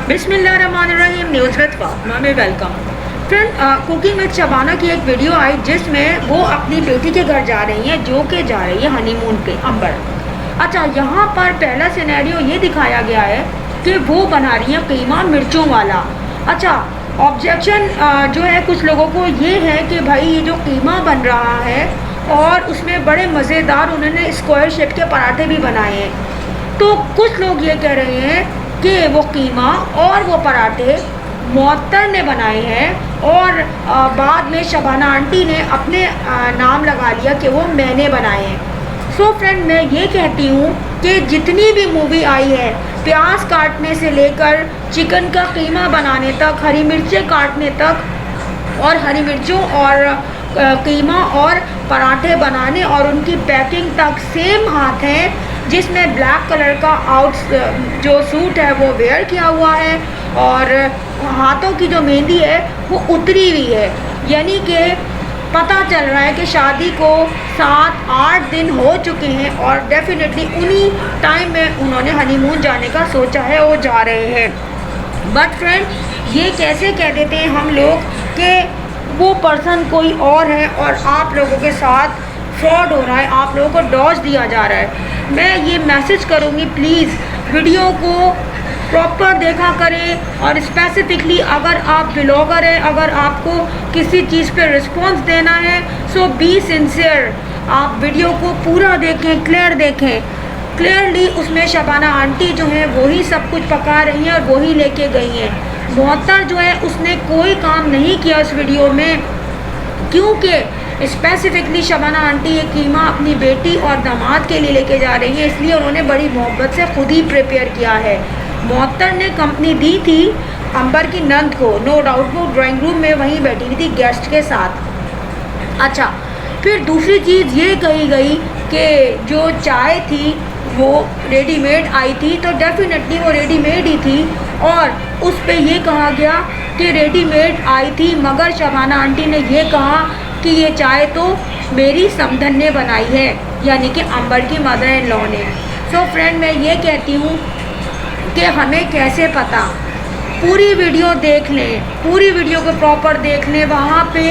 बिस्मिल्लाहिर्रहमानिर्रहीम। News with Fatima में welcome. Friend, cooking with Shabana की एक वीडियो आई जिसमें वो अपनी बेटी के घर जा रही हैं, जो कि जा रही है हनीमून पे, अंबर। अच्छा, यहाँ पर पहला सिनेरियो ये दिखाया गया है कि वो बना रही है कीमा मिर्चों वाला। अच्छा, ऑब्जेक्शन जो है कुछ लोगों को ये है कि भाई ये जो कीमा बन रहा है और उसमें बड़े मज़ेदार उन्होंने स्क्वायर शेप के पराठे भी बनाए हैं, तो कुछ लोग ये कह रहे हैं कि वो कीमा और वो पराठे मुअत्तर ने बनाए हैं और बाद में शबाना आंटी ने अपने नाम लगा लिया कि वो मैंने बनाए हैं। सो फ्रेंड, मैं ये कहती हूँ कि जितनी भी मूवी आई है, प्याज काटने से लेकर चिकन का कीमा बनाने तक, हरी मिर्चें काटने तक और हरी मिर्चों और कीमा और पराठे बनाने और उनकी पैकिंग तक सेम हाथ हैं, जिसमें ब्लैक कलर का जो सूट है वो वेयर किया हुआ है और हाथों की जो मेहंदी है वो उतरी हुई है। यानी कि पता चल रहा है कि शादी को 7-8 दिन हो चुके हैं और डेफिनेटली उन्हीं टाइम में उन्होंने हनीमून जाने का सोचा है, वो जा रहे हैं। बट फ्रेंड, ये कैसे कह देते हैं हम लोग कि वो पर्सन कोई और है और आप लोगों के साथ फ्रॉड हो रहा है, आप लोगों को डॉज दिया जा रहा है। मैं ये मैसेज करूँगी, प्लीज़ वीडियो को प्रॉपर देखा करें और स्पेसिफिकली अगर आप ब्लॉगर हैं, अगर आपको किसी चीज़ पे रिस्पॉन्स देना है, सो बी सिंसियर। आप वीडियो को पूरा देखें, क्लियर देखें। क्लियरली उसमें शबाना आंटी जो है वही सब कुछ पका रही हैं और वही लेके गई हैं। मुअत्तर जो है उसने कोई काम नहीं किया इस वीडियो में, क्योंकि स्पेसिफिकली शबाना आंटी ये कीमा अपनी बेटी और दामाद के लिए लेके जा रही है, इसलिए उन्होंने बड़ी मोहब्बत से खुद ही प्रिपेयर किया है। मुअत्तर ने कंपनी दी थी अंबर की नंद को, नो डाउट वो ड्राइंग रूम में वहीं बैठी हुई थी गेस्ट के साथ। अच्छा, फिर दूसरी चीज़ ये कही गई कि जो चाय थी वो रेडीमेड आई थी, तो डेफिनेटली वो रेडीमेड ही थी और उस पे ये कहा गया कि रेडीमेड आई थी, मगर शबाना आंटी ने ये कहा कि ये चाय तो मेरी समधन ने बनाई है, यानी कि अंबर की मदर इन लॉ ने। सो फ्रेंड, मैं ये कहती हूँ कि हमें कैसे पता, पूरी वीडियो देख लें, पूरी वीडियो को प्रॉपर देख लें, वहाँ पे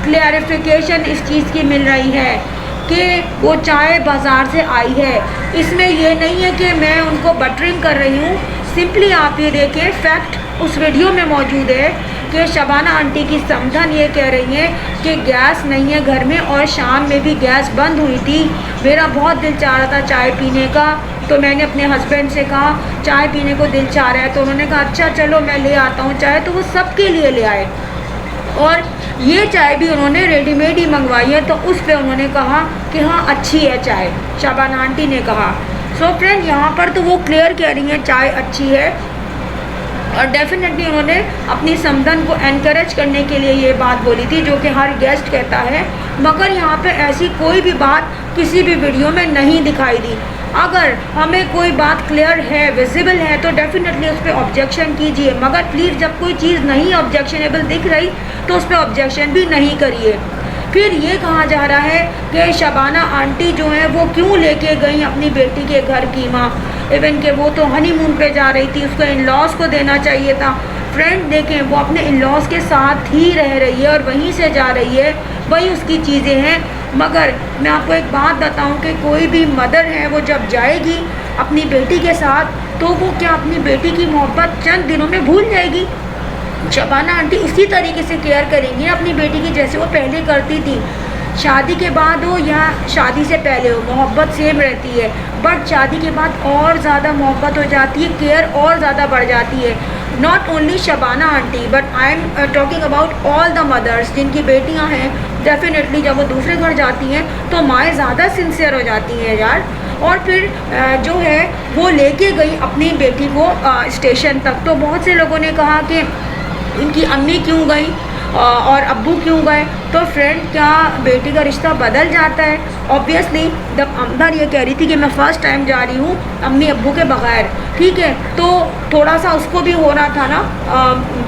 क्लैरिफिकेशन इस चीज़ की मिल रही है कि वो चाय बाज़ार से आई है। इसमें ये नहीं है कि मैं उनको बटरिंग कर रही हूँ, सिंपली आप ये देखें, फैक्ट उस वीडियो में मौजूद है कि शबाना आंटी की समधन ये कह रही है कि गैस नहीं है घर में और शाम में भी गैस बंद हुई थी। मेरा बहुत दिल चाह रहा था चाय पीने का, तो मैंने अपने हस्बैंड से कहा चाय पीने को दिल चाह रहा है, तो उन्होंने कहा अच्छा चलो मैं ले आता हूँ चाय, तो वो सबके लिए ले आए और ये चाय भी उन्होंने रेडीमेड ही मंगवाई है। तो उस पर उन्होंने कहा कि हाँ अच्छी है चाय, शबाना आंटी ने कहा। सो फ्रेंड, यहाँ पर तो वो क्लियर कह रही हैं चाय अच्छी है और डेफिनेटली उन्होंने अपनी समधन को एनकरेज करने के लिए ये बात बोली थी, जो कि हर गेस्ट कहता है, मगर यहाँ पे ऐसी कोई भी बात किसी भी वीडियो में नहीं दिखाई दी। अगर हमें कोई बात क्लियर है, विजिबल है, तो डेफिनेटली उस पर ऑब्जेक्शन कीजिए, मगर प्लीज़ जब कोई चीज़ नहीं ऑब्जेक्शनेबल दिख रही तो उस पर ऑब्जेक्शन भी नहीं करिए। फिर ये कहा जा रहा है कि शबाना आंटी जो है वो क्यों लेके गई अपनी बेटी के घर कीमा, इवन कि वो तो हनीमून पे जा रही थी, उसको इन लॉज को देना चाहिए था। फ्रेंड देखें, वो अपने इन लॉज के साथ ही रह रही है और वहीं से जा रही है, वही उसकी चीज़ें हैं। मगर मैं आपको एक बात बताऊं कि कोई भी मदर है वो जब जाएगी अपनी बेटी के साथ, तो वो क्या अपनी बेटी की मोहब्बत चंद दिनों में भूल जाएगी? शबाना आंटी इसी तरीके से केयर करेंगी अपनी बेटी की जैसे वो पहले करती थी। शादी के बाद हो या शादी से पहले हो, मोहब्बत सेम रहती है, बट शादी के बाद और ज़्यादा मोहब्बत हो जाती है, केयर और ज़्यादा बढ़ जाती है। Not only Shabana aunty, but I am talking about all the mothers जिनकी बेटियां हैं। डेफिनेटली जब वो दूसरे घर जाती हैं तो माएँ ज़्यादा सिंसियर हो जाती हैं यार। और फिर जो है वो लेके गई अपनी बेटी को स्टेशन तक, तो बहुत से लोगों ने कहा कि इनकी अम्मी क्यों गई और अब्बू क्यों गए। तो फ्रेंड, क्या बेटी का रिश्ता बदल जाता है? ऑब्वियसली जब अंबर ये कह रही थी कि मैं फ़र्स्ट टाइम जा रही हूँ अम्मी अब्बू के बगैर, ठीक है, तो थोड़ा सा उसको भी हो रहा था ना,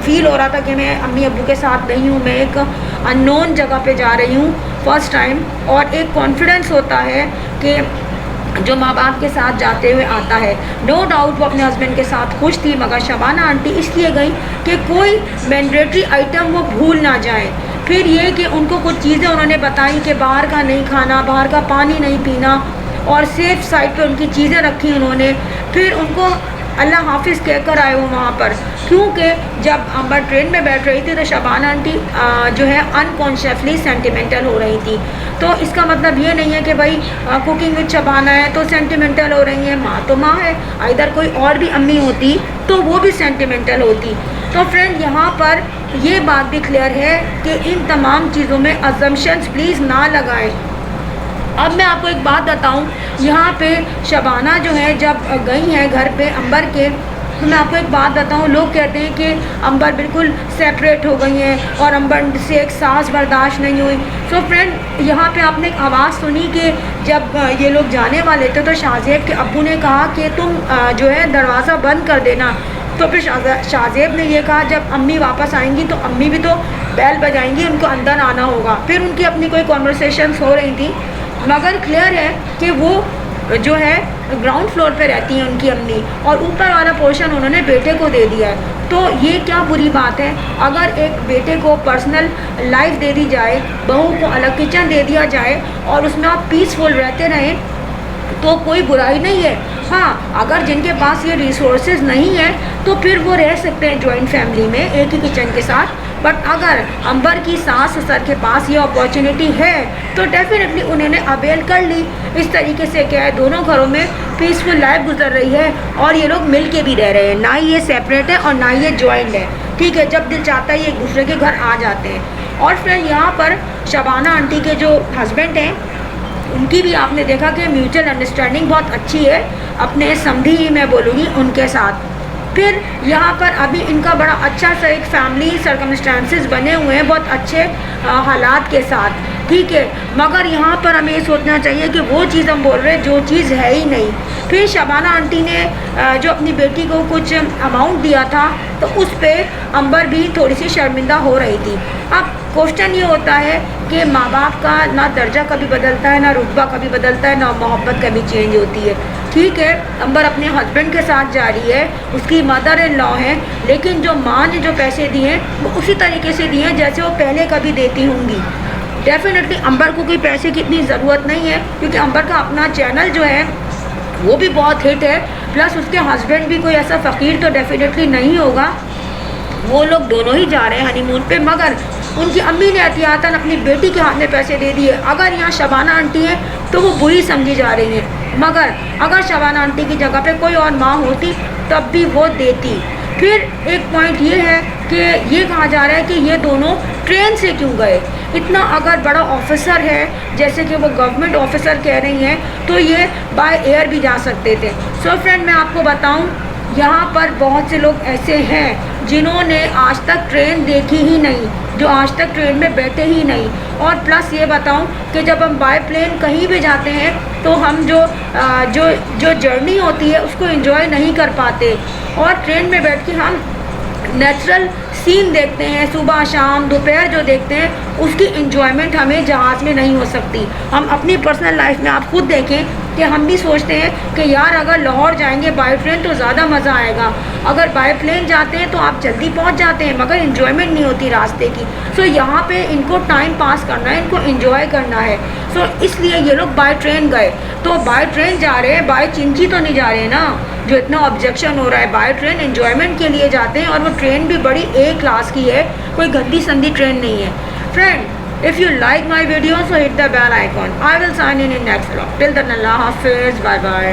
फील हो रहा था कि मैं अम्मी अब्बू के साथ नहीं हूँ, मैं एक अननोन जगह पे जा रही हूँ फ़र्स्ट टाइम। और एक कॉन्फिडेंस होता है कि जो माँ बाप के साथ जाते हुए आता है। नो डाउट वो अपने हस्बैंड के साथ खुश थी, मगर शबाना आंटी इसलिए गई कि कोई मैंडेटरी आइटम वो भूल ना जाए। फिर ये कि उनको कुछ चीज़ें उन्होंने बताई कि बाहर का नहीं खाना, बाहर का पानी नहीं पीना, और सेफ साइड पे उनकी चीज़ें रखी उन्होंने। फिर उनको अल्लाह हाफिज़ कहकर आए वो वहाँ पर, क्योंकि जब अंबर ट्रेन में बैठ रही थी तो शबाना आंटी जो है अनकॉन्शियसली सेंटिमेंटल हो रही थी। तो इसका मतलब ये नहीं है कि भाई कुकिंग विद शबाना है तो सेंटिमेंटल हो रही है। माँ तो माँ है, इधर कोई और भी अम्मी होती तो वो भी सेंटिमेंटल होती। तो फ्रेंड यहाँ पर ये बात भी क्लियर है कि इन तमाम चीज़ों में अजम्पशंस प्लीज़ ना लगाएं। अब मैं आपको एक बात बताऊं, यहाँ पे शबाना जो है जब गई है घर पे अंबर के, तो मैं आपको एक बात बताऊं, लोग कहते हैं कि अंबर बिल्कुल सेपरेट हो गई हैं और अंबर से एक सांस बर्दाश्त नहीं हुई। सो फ्रेंड यहाँ पे आपने एक आवाज़ सुनी कि जब ये लोग जाने वाले थे तो शाहजेब के अब्बू ने कहा कि तुम जो है दरवाज़ा बंद कर देना। तो फिर शाहजेब ने ये कहा जब अम्मी वापस आएंगी तो अम्मी भी तो बैल बजाएंगी, उनको अंदर आना होगा। फिर उनकी अपनी कोई कॉन्वर्सेशंस हो रही थी, मगर क्लियर है कि वो जो है ग्राउंड फ्लोर पे रहती हैं उनकी अम्मी, और ऊपर वाला पोर्शन उन्होंने बेटे को दे दिया है। तो ये क्या बुरी बात है? अगर एक बेटे को पर्सनल लाइफ दे दी जाए, बहू को अलग किचन दे दिया जाए और उसमें आप पीसफुल रहते रहें तो कोई बुराई नहीं है। हाँ, अगर जिनके पास ये रिसोर्सेज नहीं है तो फिर वो रह सकते हैं जॉइंट फैमिली में एक ही किचन के साथ। बट अगर अंबर की सास ससुर के पास ये अपॉर्चुनिटी है तो डेफिनेटली उन्होंने अवेल कर ली। इस तरीके से क्या है, दोनों घरों में पीसफुल लाइफ गुजर रही है और ये लोग मिल के भी रह रहे हैं, ना ही ये सेपरेट है और ना ही ये जॉइंट है। ठीक है, जब दिल चाहता है ये एक दूसरे के घर आ जाते हैं। और फिर यहाँ पर शबाना आंटी के जो हस्बैंड हैं उनकी भी आपने देखा कि म्यूचुअल अंडरस्टैंडिंग बहुत अच्छी है अपने समधी ही मैं बोलूँगी उनके साथ। फिर यहाँ पर अभी इनका बड़ा अच्छा सा एक फैमिली सर्कमस्टांसेस बने हुए हैं बहुत अच्छे हालात के साथ। ठीक है, मगर यहाँ पर हमें ये सोचना चाहिए कि वो चीज़ हम बोल रहे हैं जो चीज़ है ही नहीं। फिर शबाना आंटी ने जो अपनी बेटी को कुछ अमाउंट दिया था तो उस पर अंबर भी थोड़ी सी शर्मिंदा हो रही थी। अब क्वेश्चन ये होता है कि माँ बाप का ना दर्जा कभी बदलता है, ना रुतबा कभी बदलता है, ना मोहब्बत कभी चेंज होती है। ठीक है, अंबर अपने हस्बैंड के साथ जा रही है, उसकी मदर इन लॉ है, लेकिन जो माँ ने जो पैसे दिए हैं वो उसी तरीके से दिए हैं जैसे वो पहले कभी देती होंगी। डेफिनेटली अंबर को कोई पैसे की इतनी ज़रूरत नहीं है, क्योंकि अंबर का अपना चैनल जो है वो भी बहुत हिट है, प्लस उसके हस्बैंड भी कोई ऐसा फ़कीर तो डेफिनेटली नहीं होगा। वो लोग दोनों ही जा रहे हैं हनीमून पे, मगर उनकी अम्मी ने एहतियातन अपनी बेटी के हाथ में पैसे दे दिए। अगर यहाँ शबाना आंटी है तो वो बुरी समझी जा रही है, मगर अगर शबाना आंटी की जगह पे कोई और माँ होती तब भी वो देती। फिर एक पॉइंट ये है कि ये कहा जा रहा है कि ये दोनों ट्रेन से क्यों गए। इतना अगर बड़ा ऑफिसर है जैसे कि वो गवर्नमेंट ऑफिसर कह रही हैं तो ये बाय एयर भी जा सकते थे। सो फ्रेंड, मैं आपको बताऊं, यहाँ पर बहुत से लोग ऐसे हैं जिन्होंने आज तक ट्रेन देखी ही नहीं, जो आज तक ट्रेन में बैठे ही नहीं। और प्लस ये बताऊं कि जब हम बाय प्लेन कहीं भी जाते हैं तो हम जो जर्नी होती है उसको एंजॉय नहीं कर पाते, और ट्रेन में बैठ के हम नेचुरल सीन देखते हैं, सुबह शाम दोपहर जो देखते हैं उसकी एंजॉयमेंट हमें जहाज़ में नहीं हो सकती। हम अपनी पर्सनल लाइफ में आप खुद देखें कि हम भी सोचते हैं कि यार अगर लाहौर जाएंगे बाय ट्रेन तो ज़्यादा मज़ा आएगा, अगर बाय प्लेन जाते हैं तो आप जल्दी पहुंच जाते हैं मगर एंजॉयमेंट नहीं होती रास्ते की। सो यहाँ पे इनको टाइम पास करना है, इनको एंजॉय करना है। सो इसलिए ये लोग बाय ट्रेन गए। तो बाय ट्रेन जा रहे हैं, बाय चिंची तो नहीं जा रहे हैं ना, जो इतना ऑब्जेक्शन हो रहा है। बाय ट्रेन एंजॉयमेंट के लिए जाते हैं, और वो ट्रेन भी बड़ी ए क्लास की है, कोई गंदी संदी ट्रेन नहीं है। Friend, if you like my video, so hit the bell icon. I will sign in next vlog. Till then, Allah Hafiz. Bye bye.